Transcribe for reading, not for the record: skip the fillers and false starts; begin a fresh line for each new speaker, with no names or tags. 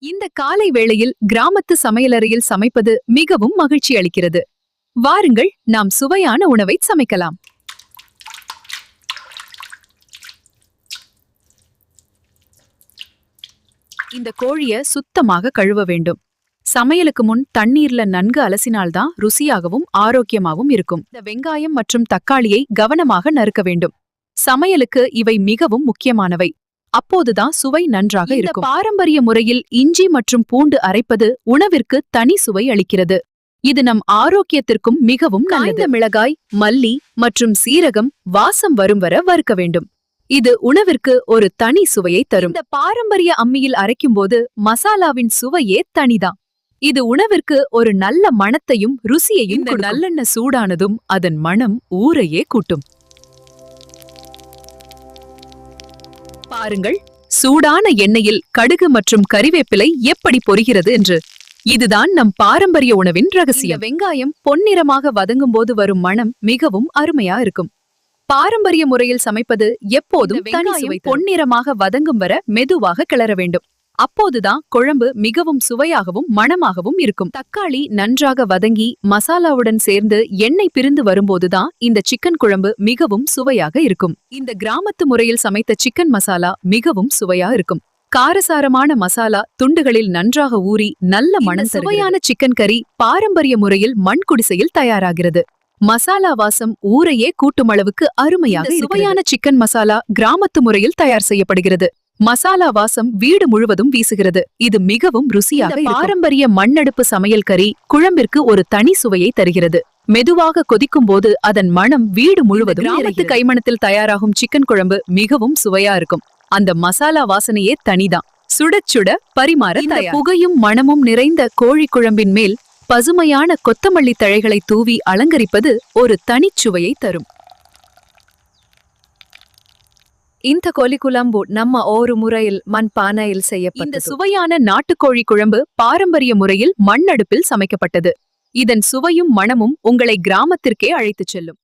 இந்த காலை வேளையில் கிராமத்து சமையலறையில் சமைப்பது மிகவும் மகிழ்ச்சி அளிக்கிறது. வாருங்கள், நாம் சுவையான உணவை சமைக்கலாம். இந்த கோழிய சுத்தமாக கழுவ வேண்டும். சமையலுக்கு முன் தண்ணீர்ல நன்கு அலசினால்தான் ருசியாகவும் ஆரோக்கியமாகவும் இருக்கும். இந்த வெங்காயம் மற்றும் தக்காளியை கவனமாக நறுக்க வேண்டும். சமையலுக்கு இவை மிகவும் முக்கியமானவை. அப்போதுதான் சுவை நன்றாக இருக்கும். பாரம்பரிய முறையில் இஞ்சி மற்றும் பூண்டு அரைப்பது உணவிற்கு தனி சுவை அளிக்கிறது. இது நம் ஆரோக்கியத்திற்கும் மிகவும் நல்லது. மிளகாய், மல்லி மற்றும் சீரகம் வாசம் வரும் வர வறுக்க வேண்டும். இது உணவிற்கு ஒரு தனி சுவையை தரும். இந்த பாரம்பரிய அம்மியில் அரைக்கும் போது மசாலாவின் சுவையே தனிதான். இது உணவிற்கு ஒரு நல்ல மணத்தையும் ருசியையும். இந்த நல்லெண்ணெய் சூடானதும் அதன் மணம் ஊரையே கூட்டும். பாருங்கள், சூடான எண்ணெயில் கடுகு மற்றும் கறிவேப்பிலை எப்படி பொரிகிறது என்று. இதுதான் நம் பாரம்பரிய உணவின் ரகசியம். வெங்காயம் பொன்னிறமாக வதங்கும் போது வரும் மணம் மிகவும் அருமையா இருக்கும். பாரம்பரிய முறையில் சமைப்பது எப்போதும் தனி சுவை. பொன்னிறமாக வதங்கும் வர மெதுவாக கிளற வேண்டும். அப்போதுதான் குழம்பு மிகவும் சுவையாகவும் மணமாகவும் இருக்கும். தக்காளி நன்றாக வதங்கி மசாலாவுடன் சேர்ந்து எண்ணெய் பிரிந்து வரும்போதுதான் இந்த சிக்கன் குழம்பு மிகவும் சுவையாக இருக்கும். இந்த கிராமத்து முறையில் சமைத்த சிக்கன் மசாலா மிகவும் சுவையா இருக்கும். காரசாரமான மசாலா துண்டுகளில் நன்றாக ஊறி நல்ல மணம். சுவையான சிக்கன் கறி பாரம்பரிய முறையில் மண் குடிசையில் தயாராகிறது. மசாலா வாசம் ஊரையே கூட்டும் அளவுக்கு அருமையாக. சுவையான சிக்கன் மசாலா கிராமத்து முறையில் தயார் செய்யப்படுகிறது. மசாலா வாசம் வீடு முழுவதும் வீசுகிறது. இது மிகவும் ருசியாக. பாரம்பரிய மண்ணடுப்பு சமையல் கறி குழம்பிற்கு ஒரு தனி சுவையை தருகிறது. மெதுவாக கொதிக்கும் போது அதன் மணம் வீடு முழுவதும். கிராமத்து கைமணத்தில் தயாராகும் சிக்கன் குழம்பு மிகவும் சுவையா இருக்கும். அந்த மசாலா வாசனையே தனிதான். சுடச் சுட பரிமாற தயார். புகையும் மணமும் நிறைந்த கோழி குழம்பின் மேல் பசுமையான கொத்தமல்லி தழைகளை தூவி அலங்கரிப்பது ஒரு தனிச்சுவையை தரும். இந்த கோழி குழம்பு நம்ம ஒரு முறையில் மண் பானையில் செய்யப்பட்டது. இந்த சுவையான நாட்டுக்கோழி குழம்பு பாரம்பரிய முறையில் மண் அடுப்பில் சமைக்கப்பட்டது. இதன் சுவையும் மணமும் உங்களை கிராமத்திற்கே அழைத்துச் செல்லும்.